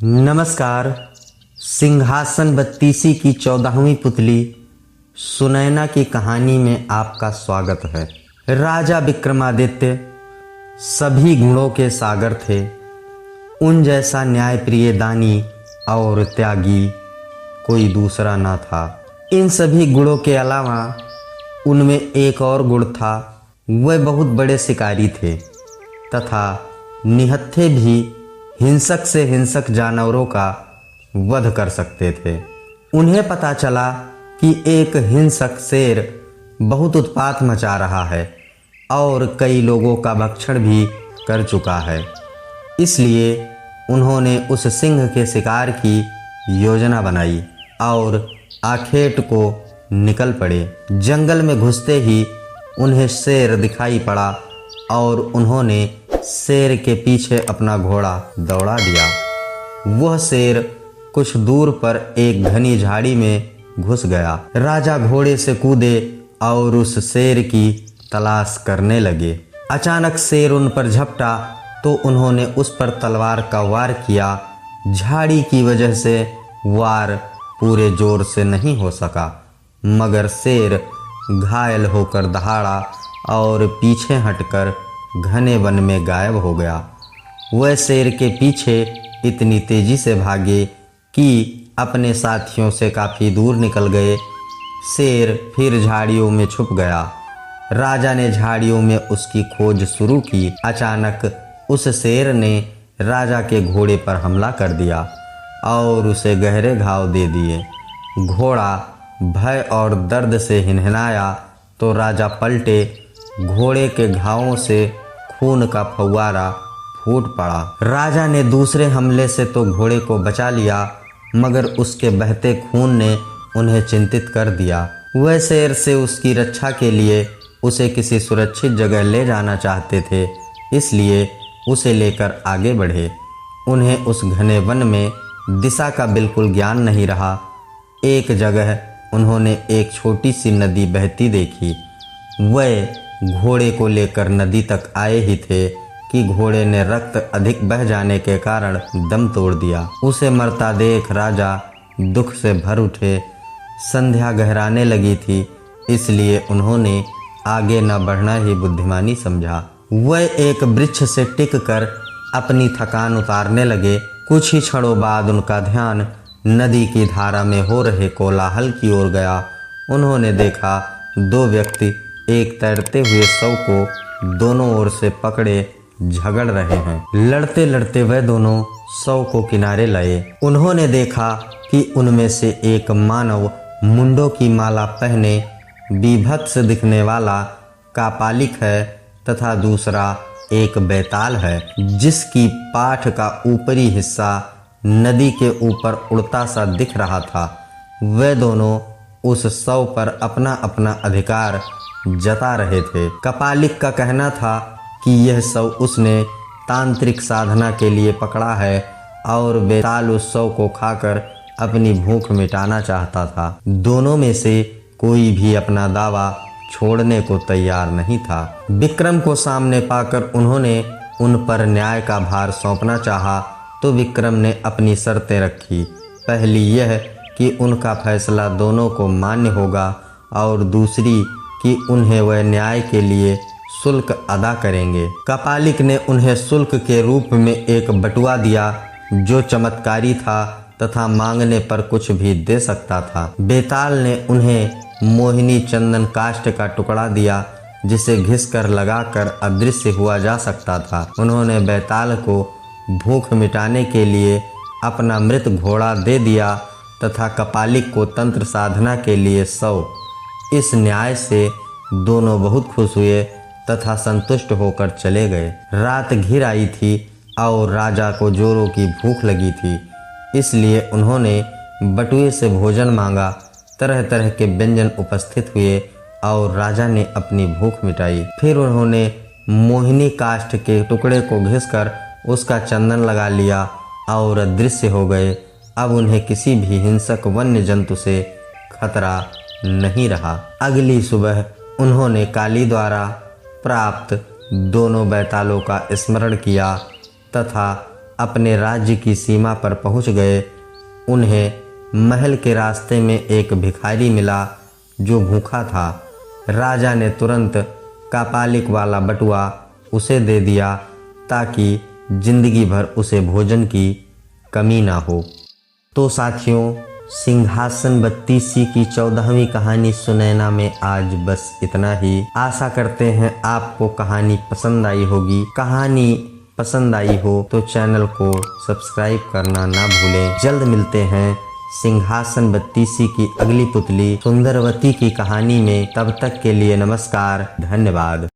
नमस्कार। सिंहासन बत्तीसी की 14वीं पुतली सुनैना की कहानी में आपका स्वागत है। राजा विक्रमादित्य सभी गुणों के सागर थे। उन जैसा न्यायप्रिय, दानी और त्यागी कोई दूसरा ना था। इन सभी गुणों के अलावा उनमें एक और गुण था, वह बहुत बड़े शिकारी थे तथा निहत्थे भी हिंसक से हिंसक जानवरों का वध कर सकते थे। उन्हें पता चला कि एक हिंसक शेर बहुत उत्पात मचा रहा है और कई लोगों का भक्षण भी कर चुका है। इसलिए उन्होंने उस सिंह के शिकार की योजना बनाई और आखेट को निकल पड़े। जंगल में घुसते ही उन्हें शेर दिखाई पड़ा और उन्होंने शेर के पीछे अपना घोड़ा दौड़ा दिया। वह शेर कुछ दूर पर एक घनी झाड़ी में घुस गया। राजा घोड़े से कूदे और उस शेर की तलाश करने लगे। अचानक शेर उन पर झपटा तो उन्होंने उस पर तलवार का वार किया। झाड़ी की वजह से वार पूरे जोर से नहीं हो सका, मगर शेर घायल होकर दहाड़ा और पीछे हटकर घने वन में गायब हो गया। वह शेर के पीछे इतनी तेजी से भागे कि अपने साथियों से काफी दूर निकल गए। शेर फिर झाड़ियों में छुप गया। राजा ने झाड़ियों में उसकी खोज शुरू की। अचानक उस शेर ने राजा के घोड़े पर हमला कर दिया और उसे गहरे घाव दे दिए। घोड़ा भय और दर्द से हिनहिनाया तो राजा पलटे। घोड़े के घावों से खून का फव्वारा फूट पड़ा। राजा ने दूसरे हमले से तो घोड़े को बचा लिया, मगर उसके बहते खून ने उन्हें चिंतित कर दिया। वह शेर से उसकी रक्षा के लिए उसे किसी सुरक्षित जगह ले जाना चाहते थे, इसलिए उसे लेकर आगे बढ़े। उन्हें उस घने वन में दिशा का बिल्कुल ज्ञान नहीं रहा। एक जगह उन्होंने एक छोटी सी नदी बहती देखी। वह घोड़े को लेकर नदी तक आए ही थे कि घोड़े ने रक्त अधिक बह जाने के कारण दम तोड़ दिया। उसे मरता देख राजा दुख से भर उठे। संध्या गहराने लगी थी, इसलिए उन्होंने आगे न बढ़ना ही बुद्धिमानी समझा। वह एक वृक्ष से टिक कर अपनी थकान उतारने लगे। कुछ ही क्षणों बाद उनका ध्यान नदी की धारा में हो रहे कोलाहल की ओर गया। उन्होंने देखा दो व्यक्ति एक तैरते हुए शव को दोनों ओर से पकड़े झगड़ रहे हैं। लड़ते लड़ते वह दोनों शव को किनारे लाए। उन्होंने देखा कि उनमें से एक मानव मुंडों की माला पहने बीभत्स दिखने वाला कापालिक है तथा दूसरा एक बैताल है, जिसकी पाठ का ऊपरी हिस्सा नदी के ऊपर उड़ता सा दिख रहा था। वे दोनों उस शव पर अपना अपना अधिकार जता रहे थे। कपालिक का कहना था कि यह शव उसने तांत्रिक साधना के लिए पकड़ा है और बैताल उस शव को खाकर अपनी भूख मिटाना चाहता था। दोनों में से कोई भी अपना दावा छोड़ने को तैयार नहीं था। विक्रम को सामने पाकर उन्होंने उन पर न्याय का भार सौंपना चाहा तो विक्रम ने अपनी शर्तें रखी। पहली यह कि उनका फैसला दोनों को मान्य होगा और दूसरी कि उन्हें वह न्याय के लिए शुल्क अदा करेंगे। कपालिक ने उन्हें शुल्क के रूप में एक बटुआ दिया जो चमत्कारी था तथा मांगने पर कुछ भी दे सकता था। बेताल ने उन्हें मोहिनी चंदन काष्ठ का टुकड़ा दिया जिसे घिसकर लगाकर अदृश्य हुआ जा सकता था। उन्होंने बेताल को भूख मिटाने के लिए अपना मृत घोड़ा दे दिया तथा कपालिक को तंत्र साधना के लिए शव। इस न्याय से दोनों बहुत खुश हुए तथा संतुष्ट होकर चले गए। रात घिर आई थी और राजा को जोरों की भूख लगी थी, इसलिए उन्होंने बटुए से भोजन मांगा। तरह तरह के व्यंजन उपस्थित हुए और राजा ने अपनी भूख मिटाई। फिर उन्होंने मोहिनी काष्ठ के टुकड़े को घिसकर उसका चंदन लगा लिया और अदृश्य हो गए। अब उन्हें किसी भी हिंसक वन्य जंतु से खतरा नहीं रहा। अगली सुबह उन्होंने काली द्वारा प्राप्त दोनों बैतालों का स्मरण किया तथा अपने राज्य की सीमा पर पहुंच गए। उन्हें महल के रास्ते में एक भिखारी मिला जो भूखा था। राजा ने तुरंत कापालिक वाला बटुआ उसे दे दिया ताकि जिंदगी भर उसे भोजन की कमी ना हो। तो साथियों, सिंहासन बत्तीसी की 14वीं कहानी सुनैना में आज बस इतना ही। आशा करते हैं आपको कहानी पसंद आई होगी। कहानी पसंद आई हो तो चैनल को सब्सक्राइब करना ना भूलें। जल्द मिलते हैं सिंहासन बत्तीसी की अगली पुतली सुंदरवती की कहानी में। तब तक के लिए नमस्कार, धन्यवाद।